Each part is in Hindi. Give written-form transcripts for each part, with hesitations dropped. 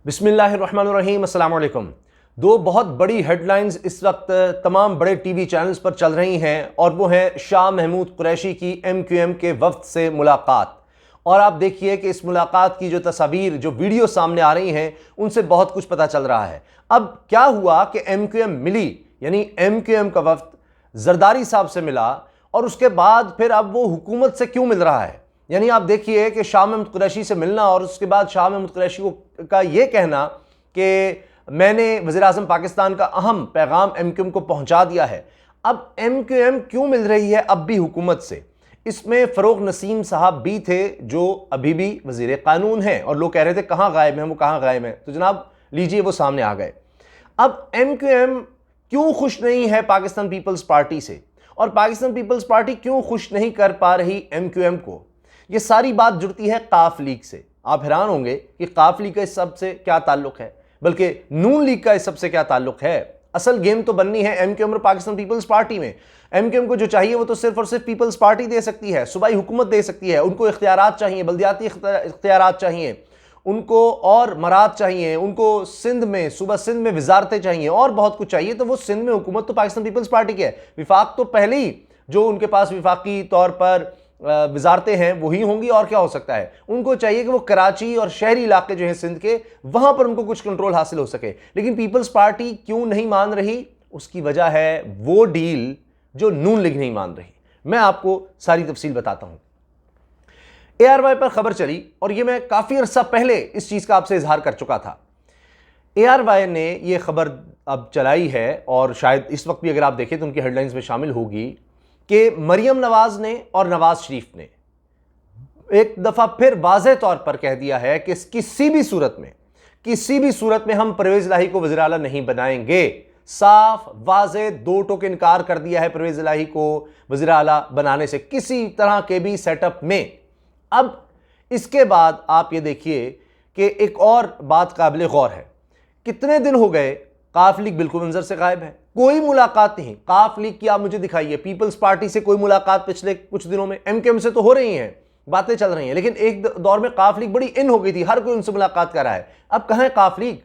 बिस्मिल्लाहिर्रहमानिर्रहीम, अस्सलाम वालेकुम। दो बहुत बड़ी हेडलाइंस इस वक्त तमाम बड़े टीवी चैनल्स पर चल रही हैं और वो है शाह महमूद कुरैशी की MQM के वफ्द से मुलाकात। और आप देखिए कि इस मुलाकात की जो तस्वीर, जो वीडियो सामने आ रही हैं, उनसे बहुत कुछ पता चल रहा है। अब क्या हुआ कि MQM मिली, यानी MQM का वफ्द जरदारी साहब से मिला और उसके बाद फिर अब वो हुकूमत से क्यों मिल रहा है। यानी आप देखिए कि शाह महमूद कुरैशी से मिलना और उसके बाद शाह महमूद कुरैशी का ये कहना कि मैंने वज़ीर-ए-आज़म पाकिस्तान का अहम पैगाम MQM को पहुंचा दिया है। अब MQM क्यों मिल रही है अब भी हुकूमत से? इसमें फ़रूक नसीम साहब भी थे जो अभी भी वज़ीर कानून हैं और लोग कह रहे थे कहाँ गायब हैं, वो कहाँ गायब हैं। तो जनाब लीजिए, वो सामने आ गए। अब MQM क्यों खुश नहीं है पाकिस्तान पीपल्स पार्टी से, और पाकिस्तान पीपल्स पार्टी क्यों खुश नहीं कर पा रही MQM को? ये सारी बात जुड़ती है काफ लीग से। आप हैरान होंगे कि काफ लीग का इस सब से क्या ताल्लुक है, बल्कि नून लीग का इस सब से क्या ताल्लुक है। असल गेम तो बननी है MQM और पाकिस्तान पीपल्स पार्टी में। MQM को जो चाहिए वो तो सिर्फ और सिर्फ पीपल्स पार्टी दे सकती है, सूबाई हुकूमत दे सकती है। उनको इख्तियारात चाहिए, बल्दियाती इख्तियारात चाहिए उनको, और मराद चाहिए उनको, सिंध में, सूबा सिंध में वजारतें चाहिए और बहुत कुछ चाहिए। तो वो सिंध में हुकूमत तो पाकिस्तान पीपल्स पार्टी की है। विफाक तो पहले ही जो उनके पास विफाकी तौर पर वजारतें हैं वही होंगी, और क्या हो सकता है। उनको चाहिए कि वो कराची और शहरी इलाके जो हैं सिंध के, वहां पर उनको कुछ कंट्रोल हासिल हो सके। लेकिन पीपल्स पार्टी क्यों नहीं मान रही? उसकी वजह है वो डील जो नून लीग नहीं मान रही। मैं आपको सारी तफसील बताता हूं। ARY पर खबर चली और यह मैं काफी अरसा पहले इस चीज का आपसे इजहार कर चुका था। ARY ने यह खबर अब चलाई है और शायद इस वक्त भी अगर आप देखें तो उनकी हेडलाइंस में शामिल होगी कि मरियम नवाज ने और नवाज शरीफ ने एक दफा फिर वाज़ेह तौर पर कह दिया है कि किसी भी सूरत में हम परवेज इलाही को वज़ीर आला नहीं बनाएंगे। साफ वाज़ेह दो टोक इनकार कर दिया है परवेज इलाही को वज़ीर आला बनाने से किसी तरह के भी सेटअप में। अब इसके बाद आप ये देखिए कि एक और बात काबिल गौर है। कितने दिन हो गए काफ लीग बिल्कुल मंजर से गायब है, कोई मुलाकात नहीं। काफ लीग की आप मुझे दिखाइए, पीपल्स पार्टी से कोई मुलाकात पिछले कुछ दिनों में। MQM से तो हो रही हैं, बातें चल रही हैं, लेकिन एक दौर में काफ लीग बड़ी इन हो गई थी, हर कोई उनसे मुलाकात कर रहा है। अब कहां है काफ लीग?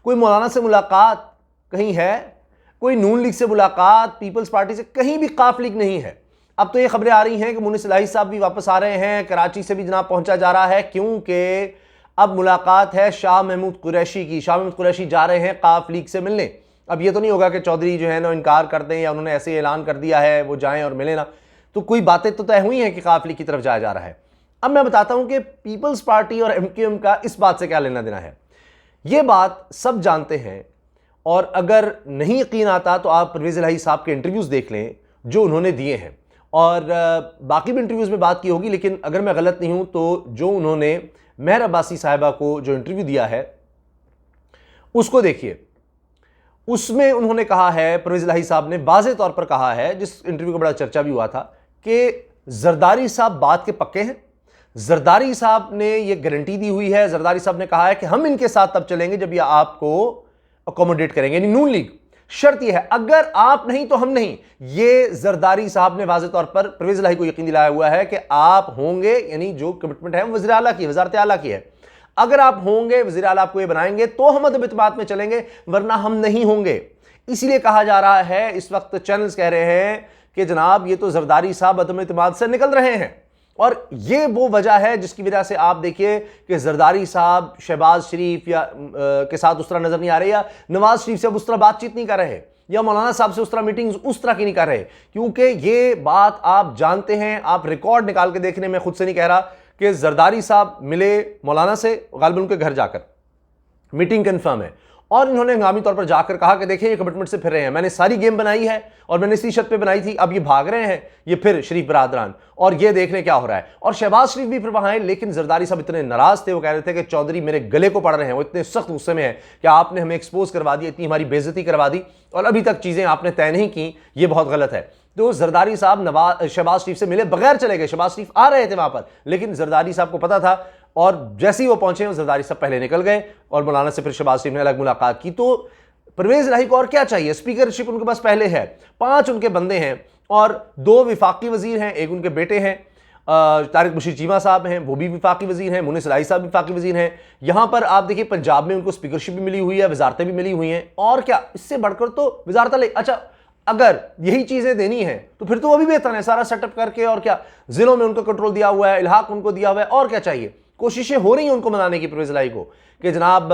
कोई मौलाना से मुलाकात कहीं है? कोई नून लीग से मुलाकात, पीपल्स पार्टी से कहीं भी काफ लीग नहीं है। अब तो ये खबरें आ रही हैं कि मुनीस इलाही साहब भी वापस आ रहे हैं, कराची से भी जनाब पहुंचा जा रहा है, क्योंकि अब मुलाकात है शाह महमूद कुरैशी की। शाह महमूद कुरैशी जा रहे हैं काफ लीग से मिलने। अब ये तो नहीं होगा कि चौधरी जो है ना इनकार कर दें या उन्होंने ऐसे ऐलान कर दिया है वो जाएं और मिले ना। तो कोई बातें तो तय हुई हैं कि काफ लीग की तरफ जाया जा रहा है। अब मैं बताता हूं कि पीपल्स पार्टी और MQM का इस बात से क्या लेना देना है। ये बात सब जानते हैं, और अगर नहीं यकीन आता तो आप परवेज इलाही साहब के इंटरव्यूज़ देख लें जो उन्होंने दिए हैं, और बाकी भी इंटरव्यूज़ में बात की होगी, लेकिन अगर मैं गलत नहीं हूं तो जो उन्होंने मेहर अब्बासी साहिबा को जो इंटरव्यू दिया है उसको देखिए। उसमें उन्होंने कहा है, परवेज इलाही साहब ने वाज़ेह तौर पर कहा है, जिस इंटरव्यू का बड़ा चर्चा भी हुआ था, कि जरदारी साहब बात के पक्के हैं। जरदारी साहब ने यह गारंटी दी हुई है, जरदारी साहब ने कहा है कि हम इनके साथ तब चलेंगे जब यह आपको अकोमोडेट करेंगे, यानी नून लीग। शर्त यह है अगर आप नहीं तो हम नहीं। ये जरदारी साहब ने वाज़ेह तौर पर परवेज इलाही को यकीन दिलाया हुआ है कि आप होंगे, यानी जो कमिटमेंट है वज़ीर आला की, वज़ारत आला की है। अगर आप होंगे, वज़ीर आला आपको ये बनाएंगे तो हम अदब इत्तेमाद में चलेंगे, वरना हम नहीं होंगे। इसीलिए कहा जा रहा है, इस वक्त चैनल्स कह रहे हैं कि जनाब ये तो जरदारी साहब अदब इत्तेमाद से निकल रहे हैं। और ये वो वजह है जिसकी वजह से आप देखिए कि जरदारी साहब शहबाज शरीफ या के साथ उस तरह नजर नहीं आ रहे, या नवाज शरीफ से अब उस तरह बातचीत नहीं कर रहे, या मौलाना साहब से उस तरह मीटिंग्स उस तरह की नहीं कर रहे। क्योंकि ये बात आप जानते हैं, आप रिकॉर्ड निकाल के देखने में खुद से नहीं कह रहा कि जरदारी साहब मिले मौलाना से गालिबन उनके घर जाकर, मीटिंग कंफर्म है, और इन्होंने हंगामी तौर पर जाकर कहा कि देखिए ये कमिटमेंट से फिर रहे हैं, मैंने सारी गेम बनाई है और मैंने इसी शर्त पे बनाई थी, अब ये भाग रहे हैं, ये फिर शरीफ बरादरान, और ये देखने क्या हो रहा है। और शहबाज शरीफ भी फिर वहां है, लेकिन जरदारी साहब इतने नाराज थे, वो कह रहे थे कि चौधरी मेरे गले को पड़ रहे हैं, वो इतने सख्त गुस्से में है कि आपने हमें एक्सपोज करवा दिया, इतनी हमारी बेइज्जती करवा दी और अभी तक चीजें आपने तय नहीं की, ये बहुत गलत है। तो जरदारी साहब शहबाज शरीफ से मिले बगैर चले गए। शहबाज शरीफ आ रहे थे वहां पर, लेकिन जरदारी साहब को पता था, और जैसे ही वो पहुंचे जरदारी साहब पहले निकल गए और मौलाना से फिर शहबाज शरीफ ने अलग मुलाकात की। तो परवेज इलाही को और क्या चाहिए? स्पीकरशिप उनके पास पहले है, 5 उनके बंदे हैं और 2 विफाकी वजीर हैं, एक उनके बेटे हैं। तारिक बशीर चीमा साहब हैं, वो भी वफाकी वजीर हैं, मुनीस इलाही साहब भी वफाकी वजीर हैं। यहाँ पर आप देखिए पंजाब में उनको स्पीकरशिप भी मिली हुई है, वजारतें भी मिली हुई हैं, और क्या इससे बढ़कर तो वजारत ले। अच्छा, अगर यही चीजें देनी है तो फिर तो वो भी बेहतर है, सारा सेटअप करके, और क्या जिलों में उनको कंट्रोल दिया हुआ है, इल्हाक उनको दिया हुआ है, और क्या चाहिए। कोशिशें हो रही हैं उनको मनाने की, परवेज इलाही को, कि जनाब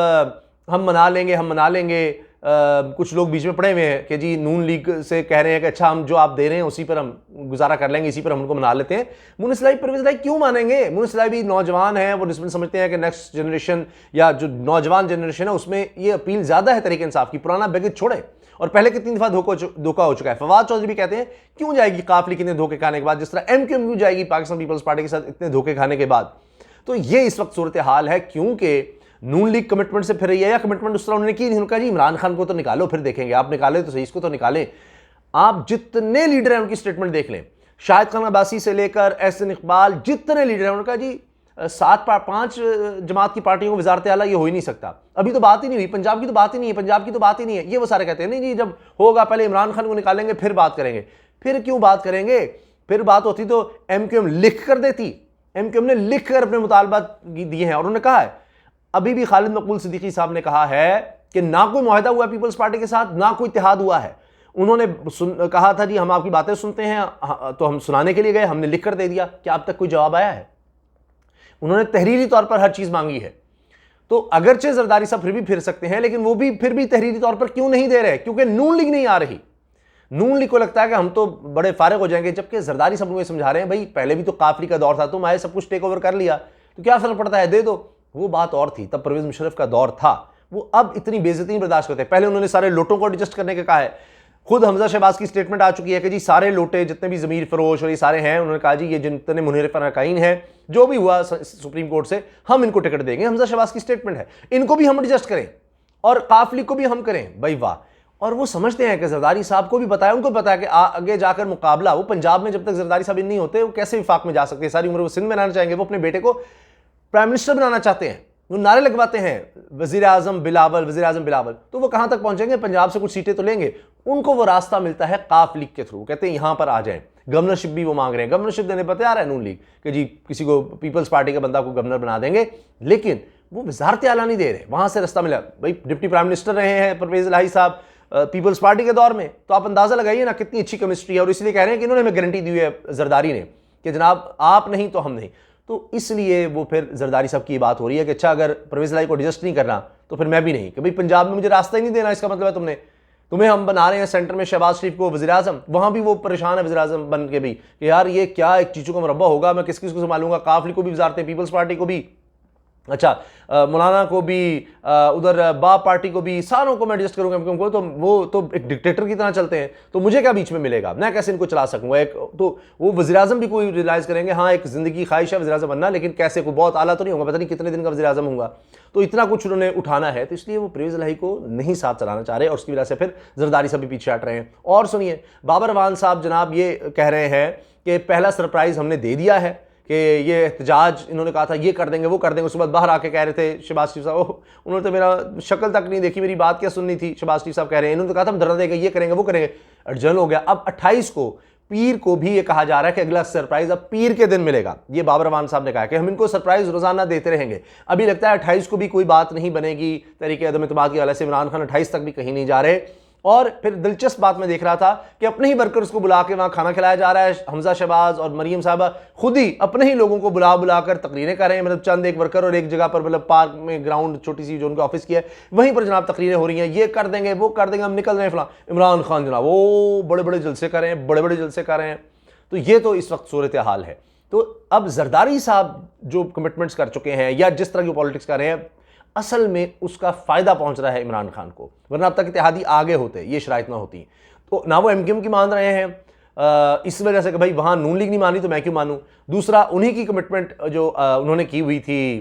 हम मना लेंगे, हम मना लेंगे। कुछ लोग बीच में पड़े हुए हैं कि जी नून लीग से कह रहे हैं कि अच्छा हम जो आप दे रहे हैं उसी पर हम गुजारा कर लेंगे, इसी पर हम उनको मना लेते हैं। मुनीस इलाही परवेज इलाही क्यों मानेंगे? मुनीस इलाही भी नौजवान है, वो निस्बतन समझते हैं कि नेक्स्ट जनरेशन या जो नौजवान जनरेशन है उसमें ये अपील ज्यादा है तरीके इंसाफ की, पुराना बैगेज छोड़े। और पहले कितनी दफा धोखा हो चुका है। फवाद चौधरी भी कहते हैं क्यों जाएगी काफिली कितने धोखे खाने के बाद, जिस तरह एमक्यूएम क्यों जाएगी पाकिस्तान पीपल्स पार्टी के साथ इतने धोखे खाने के बाद। तो ये इस वक्त सूरत हाल है, क्योंकि नून लीग कमिटमेंट से फिर रही है, या कमिटमेंट उस तरह उन्होंने की नहीं। उनका जी इमरान खान को तो निकालो, फिर देखेंगे। आप निकाले तो सही, इसको तो निकालें। आप जितने लीडर हैं उनकी स्टेटमेंट देख लें, शाहिद खान अब्बासी से लेकर एहसन इकबाल, जितने लीडर हैं उनका जी 5 जमात की पार्टियों को वजारत आला ये हो ही नहीं सकता। अभी तो बात ही नहीं हुई, पंजाब की तो बात ही नहीं है, पंजाब की तो बात ही नहीं है। ये वो सारे कहते हैं नहीं जी जब होगा पहले इमरान खान को निकालेंगे फिर बात करेंगे। फिर क्यों बात करेंगे? फिर बात होती तो एमक्यूएम लिख कर देती। एमक्यूएम ने लिख कर अपने मुतालबात दिए हैं, और उन्होंने कहा है, अभी भी खालिद मकबूल सिद्दीकी साहब ने कहा है कि ना कोई मुआहदा हुआ पीपल्स पार्टी के साथ, ना कोई इत्तेहाद हुआ है। उन्होंने कहा था जी हम आपकी बातें सुनते हैं, तो हम सुनाने के लिए गए, हमने लिख कर दे दिया। क्या अब तक कोई जवाब आया है? उन्होंने तहरीरी तौर पर हर चीज मांगी है। तो अगरचे जरदारी साहब फिर भी फिर सकते हैं, लेकिन वो भी फिर भी तहरीरी तौर पर क्यों नहीं दे रहे? क्योंकि नून लीग नहीं आ रही। नून लीग को लगता है कि हम तो बड़े फारिग हो जाएंगे, जबकि जरदारी साहब मुझे समझा रहे हैं भाई पहले भी तो काफिली का दौर था, तुम आए सब कुछ टेक ओवर कर लिया, तो क्या फर्क पड़ता है, दे दो। वो बात और थी, तब परवेज मुशर्रफ का दौर था। वो अब इतनी बेइज्जती नहीं बर्दाश्त करते। पहले उन्होंने सारे लोटों को एडजस्ट करने का कहा है। खुद हमजा शहबाज की स्टेटमेंट आ चुकी है कि जी सारे लोटे जितने भी ज़मीर फरोश और ये सारे हैं, उन्होंने कहा जी ये जितने मुनहरिफ अरकाइन हैं, जो भी हुआ सुप्रीम कोर्ट से, हम इनको टिकट देंगे। हमजा शहबाज की स्टेटमेंट है, इनको भी हम एडजस्ट करें और काफिली को भी हम करें। भाई वाह। और वो समझते हैं कि जरदारी साहब को भी पता है, उनको पता है कि आगे जाकर मुकाबला, वो पंजाब में जब तक जरदारी साहब इन नहीं होते वो कैसे विफाक में जा सकते हैं। सारी उम्र वो सिंध में रहना चाहेंगे, वो अपने बेटे को प्राइम मिनिस्टर बनाना चाहते हैं, वो नारे लगवाते हैं वजीर आजम बिलावल, वजीर आजम बिलावल। तो वो कहां तक पहुंचेंगे? पंजाब से कुछ सीटें तो लेंगे। उनको वो रास्ता मिलता है काफ लीग के थ्रू, कहते हैं यहां पर आ जाएं। गवर्नरशिप भी वो मांग रहे हैं, गवर्नरशिप देने पर तैयार है नून लीग कि जी किसी को पीपल्स पार्टी के बंदा को गवर्नर बना देंगे, लेकिन वो वजारत आला नहीं दे रहे। वहां से रास्ता मिला। भाई डिप्टी प्राइम मिनिस्टर रहे हैं परवेज इलाही साहब पीपल्स पार्टी के दौर में, तो आप अंदाजा लगाइए ना कितनी अच्छी केमिस्ट्री है। और इसलिए कह रहे हैं कि इन्होंने हमें गारंटी दी हुई है जरदारी ने कि जनाब आप नहीं तो हम नहीं। तो इसलिए वो फिर जरदारी साहब की बात हो रही है कि अच्छा अगर परवेज इलाही को एडजस्ट नहीं करना तो फिर मैं भी नहीं, कि भाई पंजाब में मुझे रास्ता ही नहीं देना, इसका मतलब है तुम्हें हम बना रहे हैं सेंटर में शहबाज शरीफ को वज़ीर आज़म। वहां भी वो परेशान है वज़ीर आज़म बन के भी कि यार ये क्या एक चीज़ों का मुरब्बा होगा, मैं किस किस को संभालूंगा। काफिली को भी वजारतें, पीपल्स पार्टी को भी, अच्छा मौलाना को भी, उधर बाप पार्टी को भी, सारों को मैं एडजस्ट करूंगा क्योंकि तो वो तो एक डिक्टेटर की तरह चलते हैं, तो मुझे क्या बीच में मिलेगा, मैं कैसे इनको चला सकूंगा। एक तो वो वज़ीर आज़म भी कोई रियलाइज़ करेंगे हाँ एक ज़िंदगी ख्वाहिश है वज़ीर आज़म बनना, लेकिन कैसे, कोई बहुत आला तो नहीं होगा, पता नहीं कितने दिन का वज़ीर आज़म होगा। तो इतना कुछ उन्होंने उठाना है, तो इसलिए वो परवेज इलाही को नहीं साथ चलाना चाह रहे, और उसकी वजह से फिर जरदारी साहब भी पीछे हट रहे हैं। और सुनिए बाबर अवान साहब जनाब ये कह रहे हैं कि पहला सरप्राइज़ हमने दे दिया है कि ये एहतजाज, इन्होंने कहा था ये कर देंगे वो कर देंगे, उसके बाद बाहर आके कह रहे थे शहबाज शरीफ साहब, उन्होंने तो मेरा शक्ल तक नहीं देखी, मेरी बात क्या सुननी थी। शहबाज शरीफ साहब कह रहे हैं इन्होंने तो कहा था हम धरना देंगे, ये करेंगे वो करेंगे, अर्जन हो गया। अब 28 को पीर को भी ये कहा जा रहा है कि अगला सरप्राइज अब पीर के दिन मिलेगा। ये बाबर अवान साहब ने कहा कि हम इनको सरप्राइज रोजाना देते रहेंगे। अभी लगता है 28 को भी कोई बात नहीं बनेगी, तरीके अदम इत्तेमाद की वजह से इमरान खान 28 तक भी कहीं नहीं जा रहे। और फिर दिलचस्प बात मैं देख रहा था कि अपने ही वर्कर्स को बुला के वहां खाना खिलाया जा रहा है। हमजा शहबाज और मरियम साहबा खुद ही अपने ही लोगों को बुला कर तकरीरें कर रहे हैं। मतलब चंद एक वर्कर और एक जगह पर, मतलब पार्क में ग्राउंड छोटी सी जो उनके ऑफिस की है, वहीं पर जनाब तकरीरें हो रही हैं, ये कर देंगे वो कर देंगे, हम निकल रहे हैं फलां। इमरान खान जनाब वो बड़े बड़े जलसे कर रहे हैं, बड़े बड़े जलसे कर रहे हैं। तो ये तो इस वक्त सूरत हाल है। तो अब जरदारी साहब जो कमिटमेंट्स कर चुके हैं या जिस तरह की पॉलिटिक्स कर रहे हैं, असल में उसका फायदा पहुंच रहा है इमरान खान को, वरना अब तक इत्तेहादी आगे होते, ये शराइत ना होती। तो ना वो एमक्यूएम की मान रहे हैं इस वजह से कि भाई वहां नून लीग नहीं मानी तो मैं क्यों मानूं। दूसरा उन्हीं की कमिटमेंट जो उन्होंने की हुई थी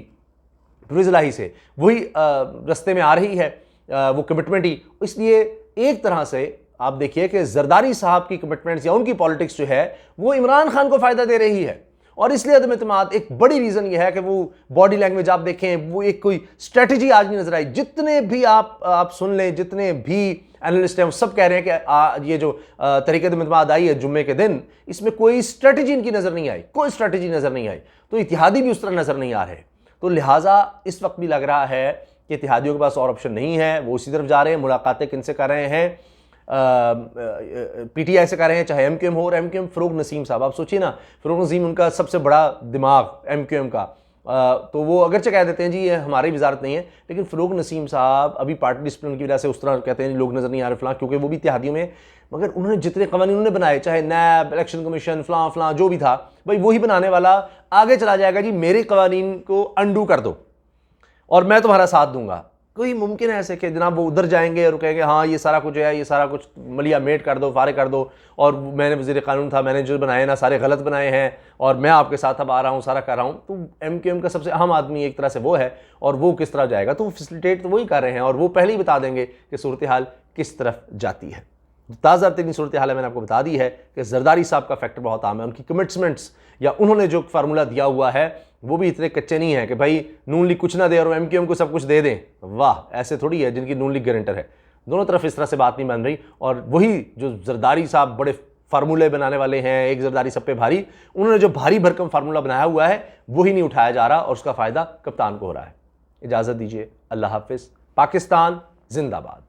परवेज इलाही से, वही रस्ते में आ रही है वो कमिटमेंट ही। इसलिए एक तरह से आप देखिए कि जरदारी साहब की कमिटमेंट्स या उनकी पॉलिटिक्स जो है वो इमरान खान को फायदा दे रही है। और इसलिए अदम एतमाद एक बड़ी रीज़न यह है कि वो बॉडी लैंग्वेज आप देखें, वो एक कोई स्ट्रेटजी आज नहीं नजर आई। जितने भी आप सुन लें, जितने भी एनालिस्ट हैं, वो सब कह रहे हैं कि ये जो तहरीक अदम एतमाद आई है जुम्मे के दिन, इसमें कोई स्ट्रेटजी इनकी नज़र नहीं आई, कोई स्ट्रेटजी नज़र नहीं आई। तो इत्तेहादी भी उस तरह नज़र नहीं आ रहे। तो लिहाजा इस वक्त भी लग रहा है कि इत्तेहादियों के पास और ऑप्शन नहीं है, वो उसी तरफ जा रहे हैं। मुलाकातें किनसे कर रहे हैं? PTI से कर रहे हैं, चाहे MQM हो। और MQM फ़रूक नसीम साहब, आप सोचिए ना, फ़रूक नसीम उनका सबसे बड़ा दिमाग MQM का, तो वो अगरचे कह देते हैं जी ये हमारी वजारत नहीं है, लेकिन फ़रूक नसीम साहब अभी पार्टी डिसिप्लिन की वजह से उस तरह कहते हैं लोग नज़र नहीं आ रहे फ़लाँ, क्योंकि वो भी इत्तेहादियों में, मगर उन्होंने जितने कवानीन उन्होंने बनाए, चाहे नैब, इलेक्शन कमीशन, फ़लाँ फ़लाँ जो भी था, भाई वही बनाने वाला आगे चला जाएगा जी मेरे कवानीन को अंडू कर दो और मैं तुम्हारा साथ दूंगा। कोई मुमकिन है ऐसे कि जनाब वो उधर जाएंगे और कहेंगे हाँ ये सारा कुछ है, ये सारा कुछ मलिया मेट कर दो, फारे कर दो, और मैंने वज़ीर कानून था, मैंने जो बनाए ना सारे गलत बनाए हैं और मैं आपके साथ अब आ रहा हूँ, सारा कर रहा हूँ। तो MQM का सबसे अहम आदमी एक तरह से वो है, और वो किस तरह जाएगा, तो फैसिलिटेट तो वही कर रहे हैं और वो पहले ही बता देंगे कि सूरत हाल किस तरफ जाती है। ताज़ा तरीन सूरत हाल है मैंने आपको बता दी है कि जरदारी साहब का फैक्टर बहुत आम है। उनकी कमिटमेंट्स या उन्होंने जो फार्मूला दिया हुआ है वो भी इतने कच्चे नहीं है कि भाई नून लीग कुछ ना दे और MQM को सब कुछ दे दें। वाह, ऐसे थोड़ी है जिनकी नून लीग गारंटर है। दोनों तरफ इस तरह से बात नहीं बन रही, और वही जो जरदारी साहब बड़े फार्मूले बनाने वाले हैं, एक जरदारी सब पे भारी, उन्होंने जो भारी भरकम फार्मूला बनाया हुआ है वही नहीं उठाया जा रहा और उसका फ़ायदा कप्तान को हो रहा है। इजाज़त दीजिए, अल्लाह हाफिज़। पाकिस्तान जिंदाबाद।